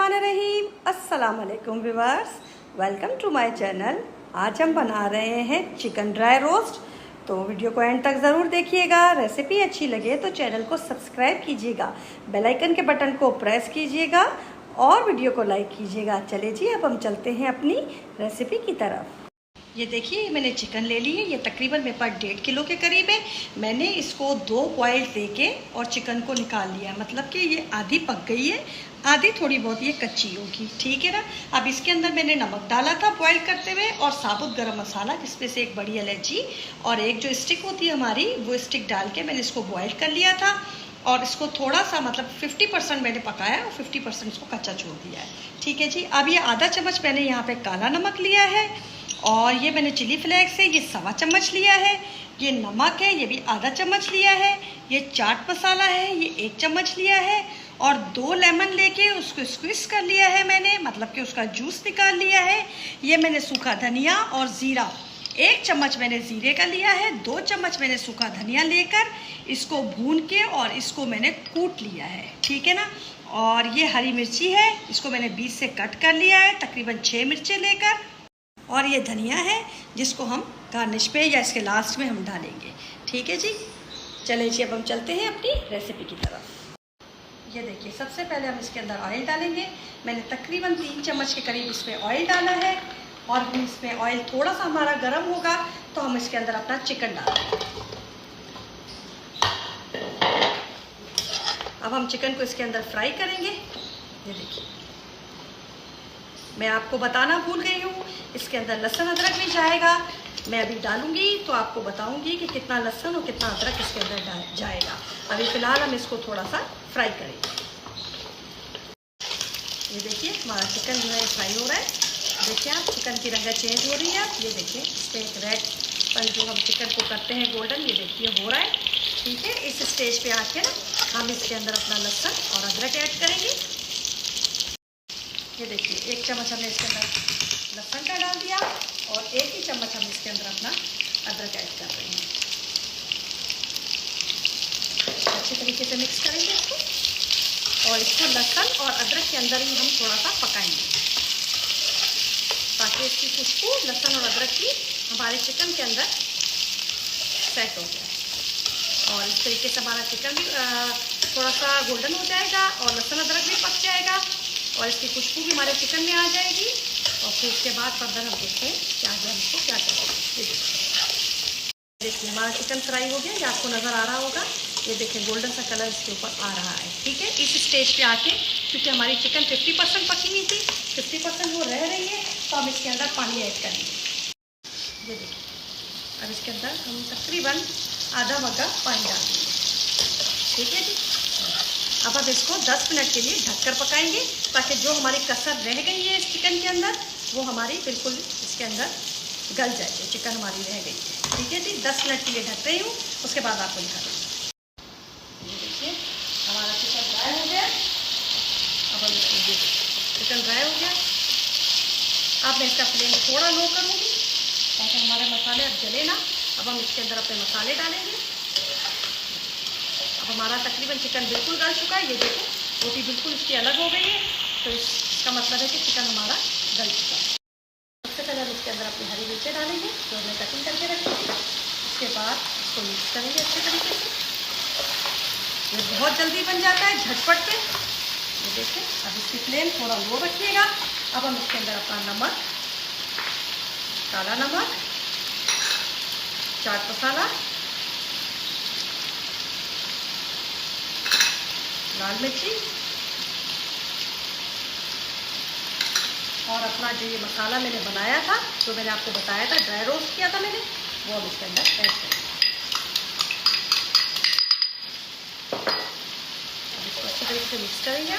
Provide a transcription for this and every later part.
बिस्मिल्लाहिर्रहमानिर्रहीम। अस्सलाम वालेकुम viewers, welcome to my channel. आज हम बना रहे हैं चिकन ड्राई रोस्ट। तो वीडियो को एंड तक ज़रूर देखिएगा। रेसिपी अच्छी लगे तो चैनल को सब्सक्राइब कीजिएगा, बेल आइकन के बटन को प्रेस कीजिएगा और वीडियो को लाइक कीजिएगा। चलिए जी, अब हम चलते हैं अपनी रेसिपी की तरफ। ये देखिए, मैंने चिकन ले ली है। ये तकरीबन मेरे पास 1.5 किलो के करीब है। मैंने इसको 2 बॉयल देके और चिकन को निकाल लिया, मतलब कि ये आधी पक गई है, आधी थोड़ी बहुत ये कच्ची होगी। ठीक है ना। अब इसके अंदर मैंने नमक डाला था बॉयल करते हुए और साबुत गरम मसाला, जिसमें से एक बड़ी इलायची और एक जो स्टिक होती है हमारी, वो स्टिक डाल के मैंने इसको बॉयल कर लिया था। और इसको थोड़ा सा, मतलब 50% मैंने पकाया और 50% इसको कच्चा छोड़ दिया है। ठीक है जी। अब ये आधा चम्मच मैंने यहाँ पे काला नमक लिया है और ये मैंने चिली फ्लेक्स है, ये 1.25 चम्मच लिया है। ये नमक है, ये भी आधा चम्मच लिया है। ये चाट मसाला है, ये 1 चम्मच लिया है। और 2 लेमन लेके उसको स्क्विज कर लिया है मैंने, मतलब कि उसका जूस निकाल लिया है। ये मैंने सूखा धनिया और ज़ीरा, 1 चम्मच मैंने ज़ीरे का लिया है, 2 चम्मच मैंने सूखा धनिया लेकर इसको भून के और इसको मैंने कूट लिया है। ठीक है ना। और ये हरी मिर्ची है, इसको मैंने बीच से कट कर लिया है, तकरीबन 6 मिर्चें लेकर। और ये धनिया है, जिसको हम गार्निश पे या इसके लास्ट में हम डालेंगे। ठीक है जी। चलिए जी, अब हम चलते हैं अपनी रेसिपी की तरफ। ये देखिए, सबसे पहले हम इसके अंदर ऑयल डालेंगे। मैंने तकरीबन 3 चम्मच के करीब इसमें ऑयल डाला है। और हम इसमें ऑयल थोड़ा सा हमारा गर्म होगा तो हम इसके अंदर अपना चिकन डालेंगे। अब हम चिकन को इसके अंदर फ्राई करेंगे। ये देखिए, मैं आपको बताना भूल गई हूँ, इसके अंदर लहसुन अदरक भी जाएगा। मैं अभी डालूंगी तो आपको बताऊंगी कि कितना लहसुन और कितना अदरक इसके अंदर जाएगा। अभी फ़िलहाल हम इसको थोड़ा सा फ्राई करेंगे। ये देखिए, हमारा चिकन जो है फ्राई हो रहा है। देखिए आप, चिकन की रंगत चेंज हो रही है। आप ये देखिए, इस पर एक रेड पन जो हम चिकन को करते हैं गोल्डन, ये देखिए हो रहा है। ठीक है। इस स्टेज पे आके ना हम इसके अंदर अपना लहसुन और अदरक ऐड करेंगे। ये देखिए, 1 चम्मच हमने इसके अंदर लहसुन का डाल दिया और 1 ही चम्मच हम इसके अंदर अपना अदरक ऐड कर रहे हैं। अच्छे तरीके से मिक्स करेंगे इसको और इसको लहसुन और अदरक के अंदर ही हम थोड़ा सा पकाएंगे, ताकि इसकी खुशबू लहसुन और अदरक की हमारे चिकन के अंदर सेट हो जाए। और इस तरीके से हमारा चिकन भी थोड़ा सा गोल्डन हो जाएगा और लहसुन अदरक भी पक जाएगा और इसकी खुशबू भी हमारे चिकन में आ जाएगी। और फिर उसके बाद फर्दर हम देखते हैं कि आगे हम इसको क्या करेंगे। देखिए, हमारा चिकन फ्राई हो गया, ये आपको नज़र आ रहा होगा। ये देखिए, गोल्डन सा कलर इसके ऊपर आ रहा है। ठीक है। इस स्टेज पे आके, क्योंकि हमारी चिकन 50% पकी हुई थी, 50% वो रह रही है, तो हम इसके अंदर पानी ऐड करेंगे। ये देखिए, अब इसके अंदर हम तकरीबन आधा मग्गा पानी डालेंगे। ठीक है जी। अब हम इसको 10 मिनट के लिए ढककर पकाएंगे, ताकि जो हमारी कसर रह गई है इस चिकन के अंदर, वो हमारी बिल्कुल इसके अंदर गल जाए। जो चिकन हमारी रह गई है। ठीक है जी। 10 मिनट के लिए ढक रही हूँ, उसके बाद आपको दिखाऊंगी। ये देखिए, हमारा चिकन ड्राई हो गया। अब हम इसको, चिकन ड्राई हो गया। अब मैं इसका फ्लेम थोड़ा लो करूँगी, ताकि हमारे मसाले अब जले ना। अब हम इसके अंदर अपने मसाले डालेंगे। अब हमारा तकरीबन चिकन बिल्कुल गल चुका है। ये देखो, रोटी बिल्कुल इसकी अलग हो गई है, तो इसका मतलब है कि चिकन हमारा गल चुका है। सबसे पहले हम इसके अंदर अपनी हरी मिर्चें डालेंगे, जो हमने कटिंग करके रखी है। उसके बाद इसको मिक्स करेंगे अच्छे तरीके से। ये बहुत जल्दी बन जाता है, झटपट पे। ये देखें, अब इसकी फ्लेम थोड़ा लो रखिएगा। अब हम इसके अंदर अपना नमक, काला नमक, चाट मसाला, लाल मिर्ची और अपना जो ये मसाला मैंने बनाया था, जो मैंने आपको बताया था, ड्राई रोस्ट किया था मैंने, वो हम इसके अंदर ऐड करेंगे। अब इसको अच्छे तरीके से मिक्स करेंगे।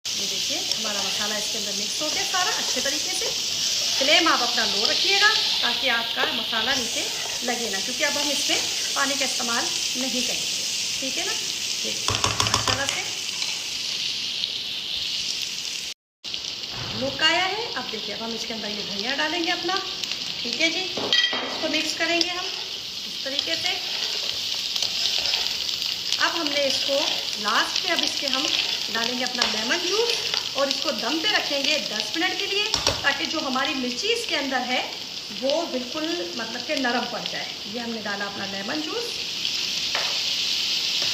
ये देखिए, हमारा मसाला इसके अंदर मिक्स हो गया सारा अच्छे तरीके से। फ्लेम आप अपना लो रखिएगा, ताकि आपका मसाला नीचे लगे ना, क्योंकि अब हम इसमें पानी का इस्तेमाल नहीं करेंगे। ठीक है ना। मसाला से लुक आया है। अब देखिए, अब हम इसके अंदर ये धनिया डालेंगे अपना। ठीक है जी। इसको मिक्स करेंगे हम इस तरीके से। अब हमने इसको लास्ट में अब इसके हम डालेंगे अपना लेमन जूस और इसको दम पे रखेंगे 10 मिनट के लिए, ताकि जो हमारी मिर्ची इसके अंदर है वो बिल्कुल मतलब कि नरम पड़ जाए। ये हमने डाला अपना लेमन जूस।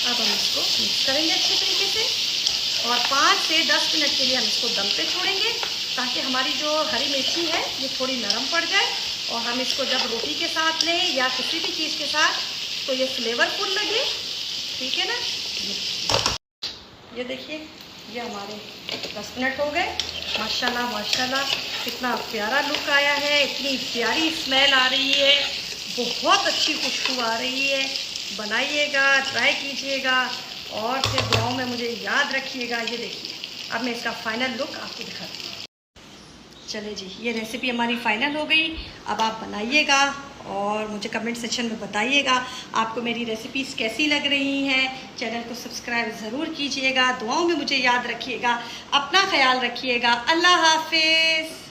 अब हम इसको मिक्स करेंगे अच्छे तरीके से और 5 से 10 मिनट के लिए हम इसको दम पे छोड़ेंगे, ताकि हमारी जो हरी मिर्ची है ये थोड़ी नरम पड़ जाए और हम इसको जब रोटी के साथ लें या किसी भी चीज़ के साथ तो ये फ्लेवरफुल लगे। ठीक है ना। ये देखिए, ये हमारे 10 मिनट हो गए। माशाल्लाह माशाल्लाह कितना प्यारा लुक आया है, इतनी प्यारी स्मेल आ रही है, बहुत अच्छी खुशबू आ रही है। बनाइएगा, ट्राई कीजिएगा और फिर दुआओं में मुझे याद रखिएगा। ये देखिए, अब मैं इसका फाइनल लुक आपको दिखाती हूँ। चले जी, ये रेसिपी हमारी फाइनल हो गई। अब आप बनाइएगा और मुझे कमेंट सेक्शन में बताइएगा आपको मेरी रेसिपीज़ कैसी लग रही हैं। चैनल को सब्सक्राइब ज़रूर कीजिएगा, दुआओं में मुझे याद रखिएगा, अपना ख्याल रखिएगा। अल्लाह हाफिज़।